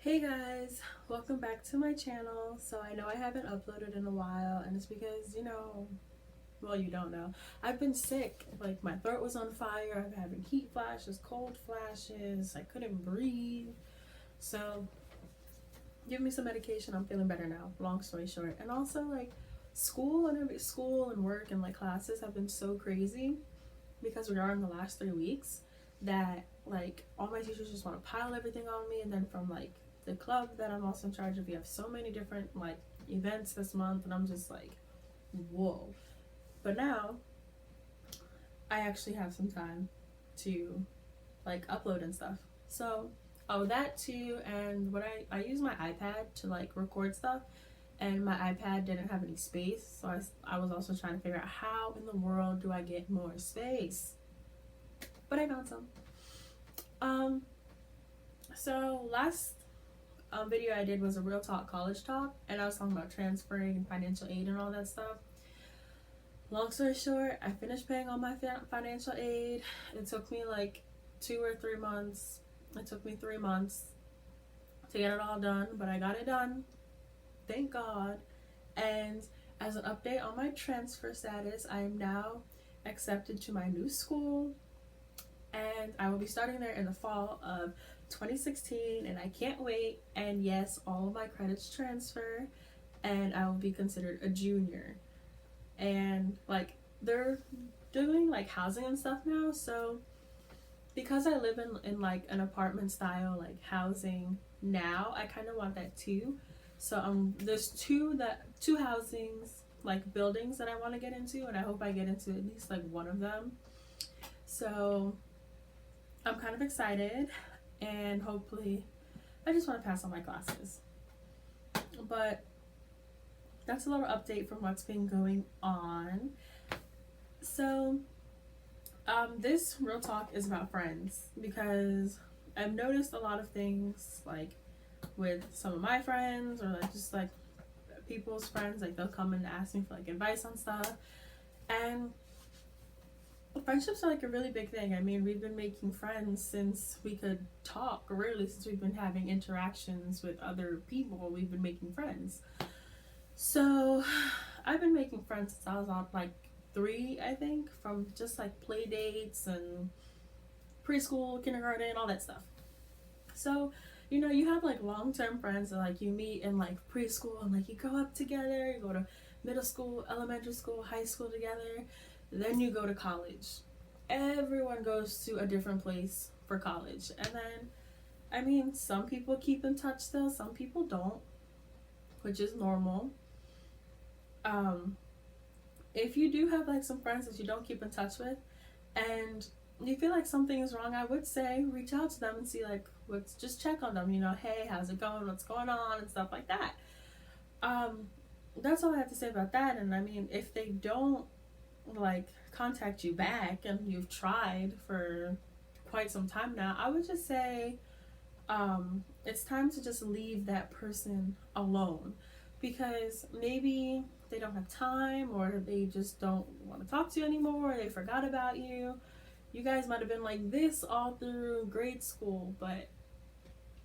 Hey guys, welcome back to my channel. So I know I haven't uploaded in a while, and it's because, well, you don't know. I've been sick. Like, my throat was on fire. I'm having heat flashes, cold flashes. I couldn't breathe. So, give me some medication. I'm feeling better now. Long story short. And also, like, school and work and like classes have been so crazy because we are in the last 3 weeks that like all my teachers just want to pile everything on me. And then from like the club that I'm also in charge of, we have so many different like events this month, and I'm just like, whoa. But now I actually have some time to like upload and stuff. So that too. And what I use my iPad to like record stuff, and my iPad didn't have any space, so I was also trying to figure out how in the world do I get more space, but I found some. um so last video I did was a real talk college talk, and I was talking about transferring and financial aid and all that stuff. Long story short, I finished paying all my financial aid. It took me like 2 or 3 months. It took me 3 months to get it all done, but I got it done, thank God. And as an update on my transfer status, I am now accepted to my new school, and I will be starting there in the fall of 2016, and I can't wait. And yes, all of my credits transfer, and I will be considered a junior. And like, they're doing like housing and stuff now, so because I live in like an apartment style like housing now, I kind of want that too. So there's two housings like buildings that I want to get into, and I hope I get into at least like one of them. So I'm kind of excited, and hopefully I just want to pass all my classes. But that's a little update from what's been going on. So this real talk is about friends, because I've noticed a lot of things like with some of my friends, or like just like people's friends, like they'll come and ask me for like advice on stuff. And friendships are like a really big thing. I mean, we've been making friends since we could talk, or really since we've been having interactions with other people, we've been making friends. So I've been making friends since I was on like 3, I think, from just like play dates and preschool, kindergarten, all that stuff. So you have like long-term friends that like you meet in like preschool, and like you grow up together, you go to middle school, elementary school, high school together. Then you go to college. Everyone goes to a different place for college. And then, I mean, some people keep in touch still, some people don't, which is normal. um if you do have like some friends that you don't keep in touch with, and you feel like something is wrong, I would say reach out to them and see like what's, just check on them, hey, how's it going, what's going on, and stuff like that. um that's all I have to say about that. And I mean, if they don't like contact you back, and you've tried for quite some time now, I would just say it's time to just leave that person alone, because maybe they don't have time, or they just don't want to talk to you anymore, or they forgot about you. You guys might have been like this all through grade school, but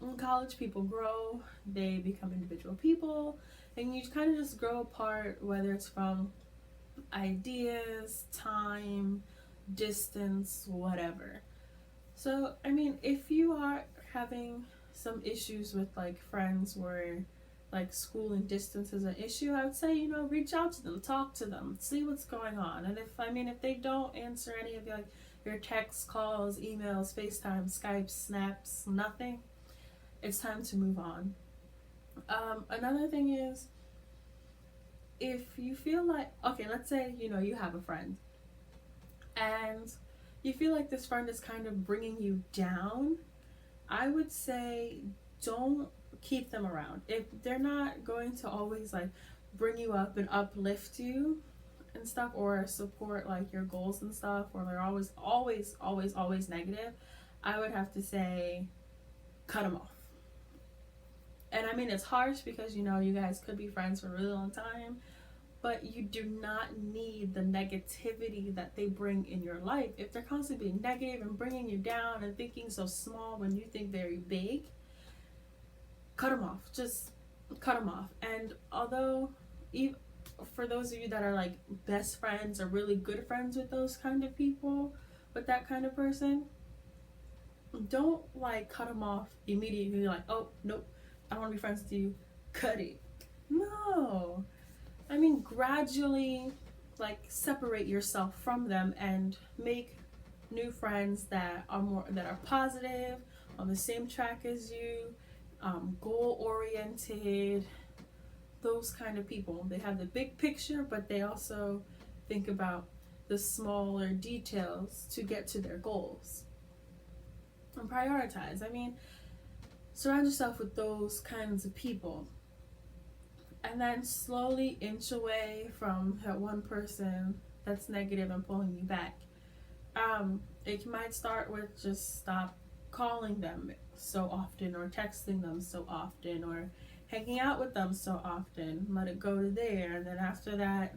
in college people grow, they become individual people, and you kind of just grow apart, whether it's from ideas, time, distance, whatever. So, I mean, if you are having some issues with like friends where like school and distance is an issue, I would say, reach out to them, talk to them, see what's going on. And if they don't answer any of your texts, calls, emails, FaceTime, Skype, snaps, nothing, it's time to move on. Another thing is, if you feel like, okay, let's say, you have a friend, and you feel like this friend is kind of bringing you down, I would say don't keep them around. If they're not going to always like bring you up and uplift you and stuff, or support like your goals and stuff, or they're always negative, I would have to say cut them off. And I mean, it's harsh because you guys could be friends for a really long time, but you do not need the negativity that they bring in your life. If they're constantly being negative and bringing you down and thinking so small when you think very big, cut them off. Just cut them off. And although, even for those of you that are like best friends or really good friends with those kind of people, with that kind of person, don't like cut them off immediately. Like, oh nope, I don't want to be friends with you. Cut it. No, I mean gradually, like separate yourself from them and make new friends that are positive, on the same track as you, goal oriented. Those kind of people. They have the big picture, but they also think about the smaller details to get to their goals. And prioritize. I mean, surround yourself with those kinds of people. And then slowly inch away from that one person that's negative and pulling you back. It might start with just stop calling them so often, or texting them so often, or hanging out with them so often. Let it go to there, and then after that,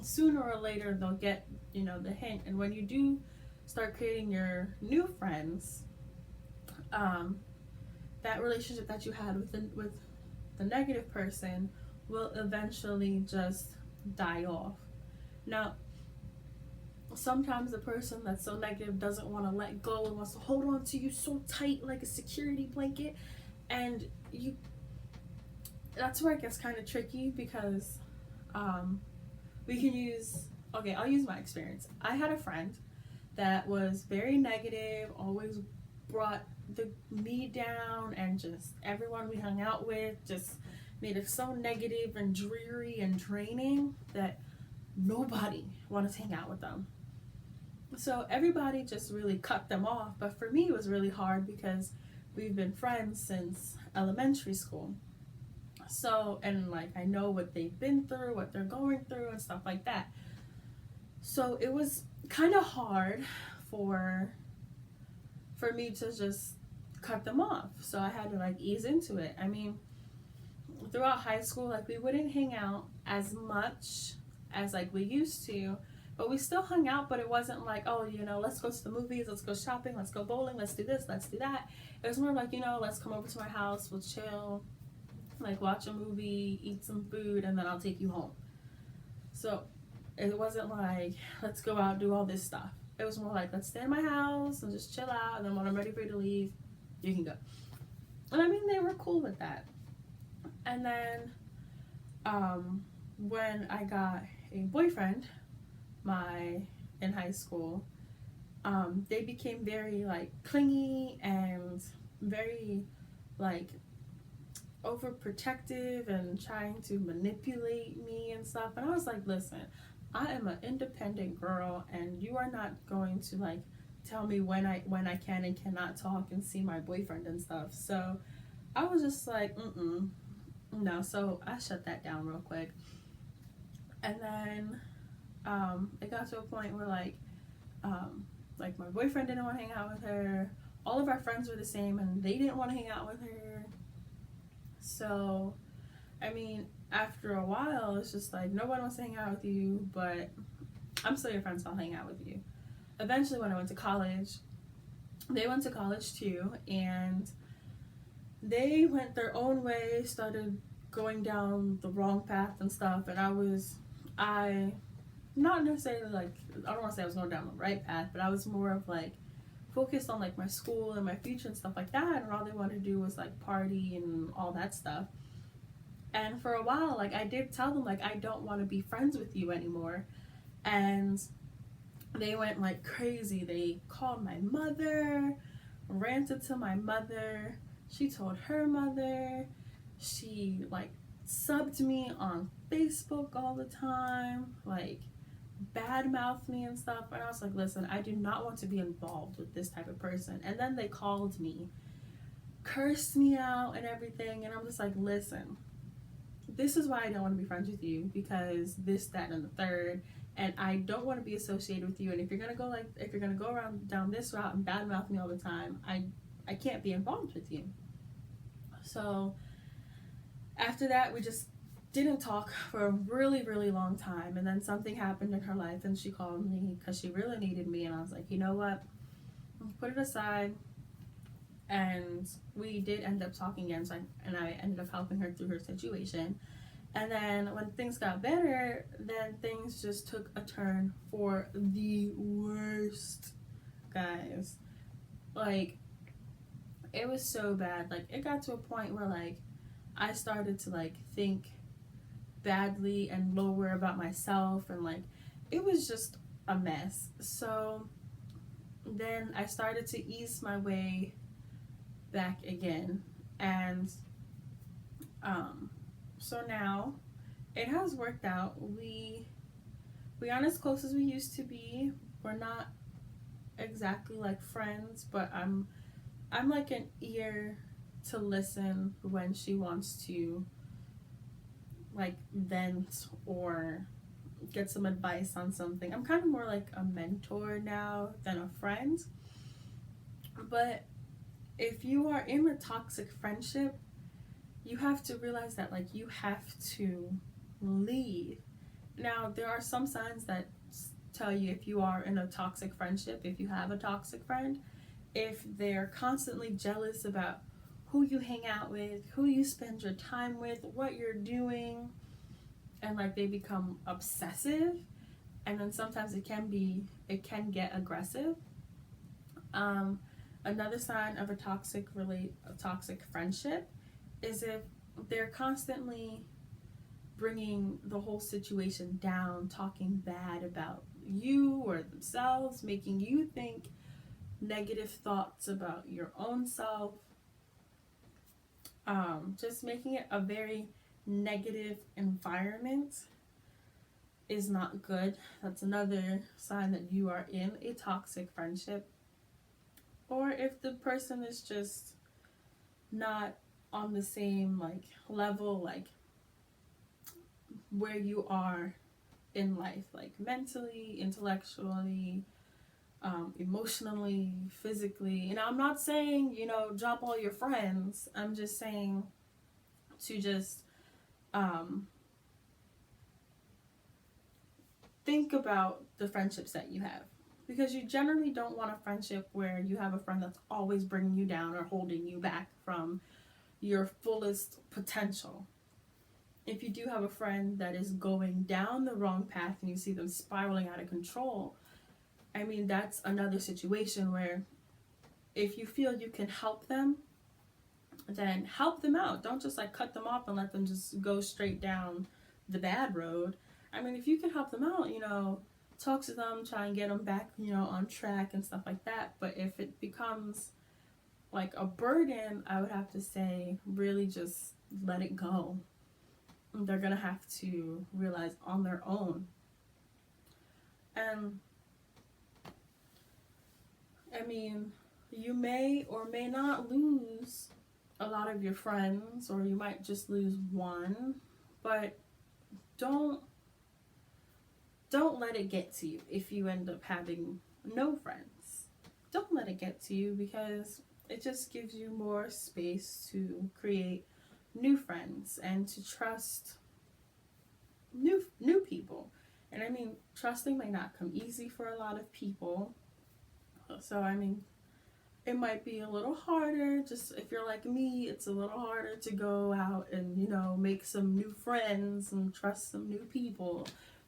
sooner or later they'll get, the hint. And when you do start creating your new friends, that relationship that you had with the negative person will eventually just die off. Now, sometimes the person that's so negative doesn't want to let go and wants to hold on to you so tight like a security blanket, and that's where it gets kind of tricky, because we can use, I'll use my experience. I had a friend that was very negative, always brought me down, and just everyone we hung out with just made it so negative and dreary and draining that nobody wanted to hang out with them. So everybody just really cut them off. But for me, it was really hard because we've been friends since elementary school. So, and like I know what they've been through, what they're going through, and stuff like that. So it was kind of hard for me to just cut them off. So I had to like ease into it. I mean, throughout high school, like we wouldn't hang out as much as like we used to, but we still hung out. But it wasn't like, oh, let's go to the movies, let's go shopping, let's go bowling, let's do this, let's do that. It was more like, let's come over to my house, we'll chill, like watch a movie, eat some food, and then I'll take you home. So it wasn't like, let's go out, do all this stuff. It was more like, let's stay in my house and just chill out, and then when I'm ready for you to leave, you can go. And I mean, they were cool with that. And then when I got a boyfriend in high school, they became very like clingy and very like overprotective and trying to manipulate me and stuff. And I was like, listen, I am an independent girl, and you are not going to like tell me when I can and cannot talk and see my boyfriend and stuff. So I was just like, no. So I shut that down real quick. And then it got to a point where like my boyfriend didn't want to hang out with her. All of our friends were the same, and they didn't want to hang out with her. So, I mean, after a while, it's just like, no one wants to hang out with you, but I'm still your friend, so I'll hang out with you. Eventually, when I went to college, they went to college too, and they went their own way, started going down the wrong path and stuff, and I not necessarily like, I don't want to say I was going down the right path, but I was more of like focused on like my school and my future and stuff like that, and all they wanted to do was like party and all that stuff. And for a while, like I did tell them like, I don't want to be friends with you anymore. And they went like crazy. They called my mother, ranted to my mother. She told her mother. She like subbed me on Facebook all the time, like badmouthed me and stuff. And I was like, listen, I do not want to be involved with this type of person. And then they called me, cursed me out and everything. And I'm just like, listen, this is why I don't want to be friends with you, because this, that, and the third. And I don't want to be associated with you. And if you're gonna go around down this route and badmouth me all the time, I can't be involved with you. So after that, we just didn't talk for a really, really long time. And then something happened in her life, and she called me because she really needed me. And I was like, you know what? Put it aside. and we did end up talking again. And I ended up helping her through her situation. And then when things got better, then things just took a turn for the worst, guys. Like, it was so bad. Like, it got to a point where, like, I started to, like, think badly and lower about myself, and, like, it was just a mess. So then I started to ease my way back again. And so now it has worked out. We aren't as close as we used to be. We're not exactly like friends, but I'm like an ear to listen when she wants to, like, vent or get some advice on something. I'm kind of more like a mentor now than a friend. But if you are in a toxic friendship, you have to realize that, like, you have to leave. Now, there are some signs that tell you if you are in a toxic friendship, if you have a toxic friend, if they're constantly jealous about who you hang out with, who you spend your time with, what you're doing, and, like, they become obsessive, and then sometimes it can get aggressive. Another sign of a toxic friendship is if they're constantly bringing the whole situation down, talking bad about you or themselves, making you think negative thoughts about your own self, just making it a very negative environment is not good. That's another sign that you are in a toxic friendship. Or if the person is just not on the same, like, level, like, where you are in life, like, mentally, intellectually, emotionally, physically. And I'm not saying, drop all your friends. I'm just saying to just think about the friendships that you have. Because you generally don't want a friendship where you have a friend that's always bringing you down or holding you back from your fullest potential. If you do have a friend that is going down the wrong path and you see them spiraling out of control, I mean, that's another situation where if you feel you can help them, then help them out. Don't just, like, cut them off and let them just go straight down the bad road. I mean, if you can help them out, talk to them, try and get them back, on track and stuff like that. But if it becomes like a burden, I would have to say, really just let it go. They're gonna have to realize on their own. And I mean, you may or may not lose a lot of your friends, or you might just lose one, but don't let it get to you if you end up having no friends. Don't let it get to you, because it just gives you more space to create new friends and to trust new people. And I mean, trusting may not come easy for a lot of people. So I mean, it might be a little harder. Just if you're like me, it's a little harder to go out and, make some new friends and trust some new people.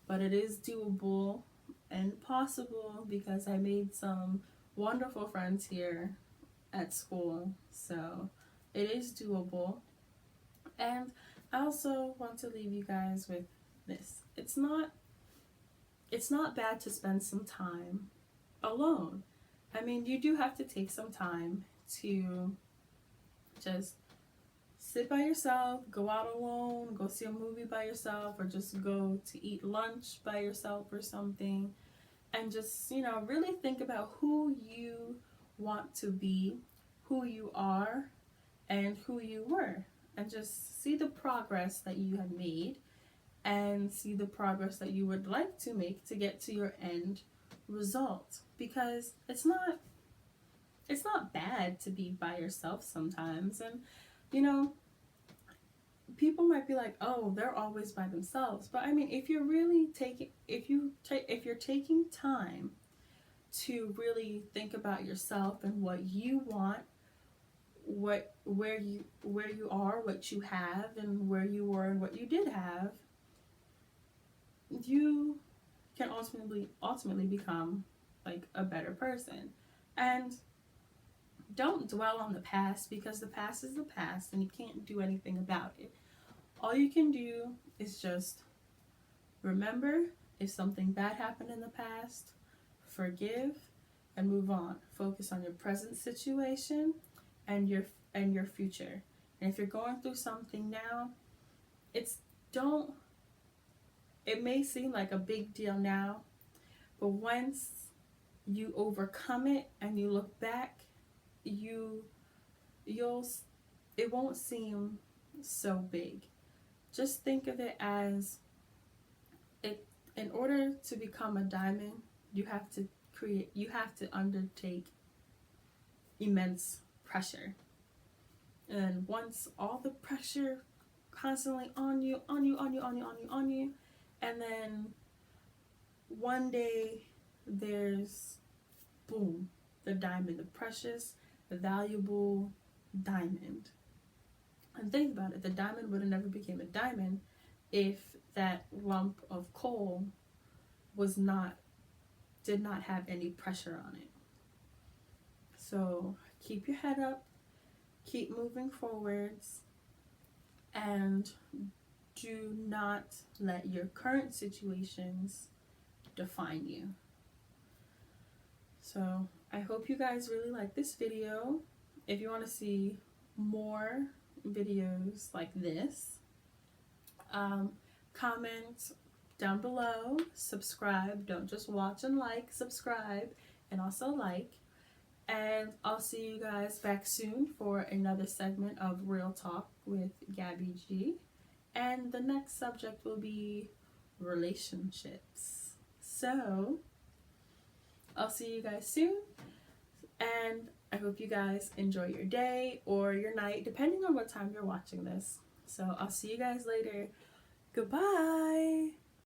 But it is doable and possible, because I made some wonderful friends here at school. So it is doable. And I also want to leave you guys with this. It's not bad to spend some time alone. I mean, you do have to take some time to just sit by yourself, go out alone, go see a movie by yourself, or just go to eat lunch by yourself or something, and just, really think about who you want to be, who you are, and who you were, and just see the progress that you have made, and see the progress that you would like to make to get to your end result. Because it's not bad to be by yourself sometimes. And people might be like, oh, they're always by themselves. But I mean, if you're really if you're taking time to really think about yourself and what you want, where you are, what you have, and where you were and what you did have, you can ultimately become like a better person. And don't dwell on the past, because the past is the past and you can't do anything about it. All you can do is just remember if something bad happened in the past, forgive and move on. Focus on your present situation and your future. And if you're going through something now, it's don't it may seem like a big deal now, but once you overcome it and you look back, you'll it won't seem so big. Just think of it as it in order to become a diamond, you have to undertake immense pressure. And once all the pressure constantly on you, and then one day there's boom, the diamond, the precious, the valuable diamond. And think about it, the diamond would have never became a diamond if that lump of coal did not have any pressure on it. So keep your head up, keep moving forwards, and do not let your current situations define you. So I hope you guys really like this video. If you want to see more videos like this, comment down below, subscribe. Don't just watch and like, subscribe and also like. And I'll see you guys back soon for another segment of Real Talk with Gabby G. And the next subject will be relationships. So I'll see you guys soon. And I hope you guys enjoy your day or your night, depending on what time you're watching this. So I'll see you guys later. Goodbye.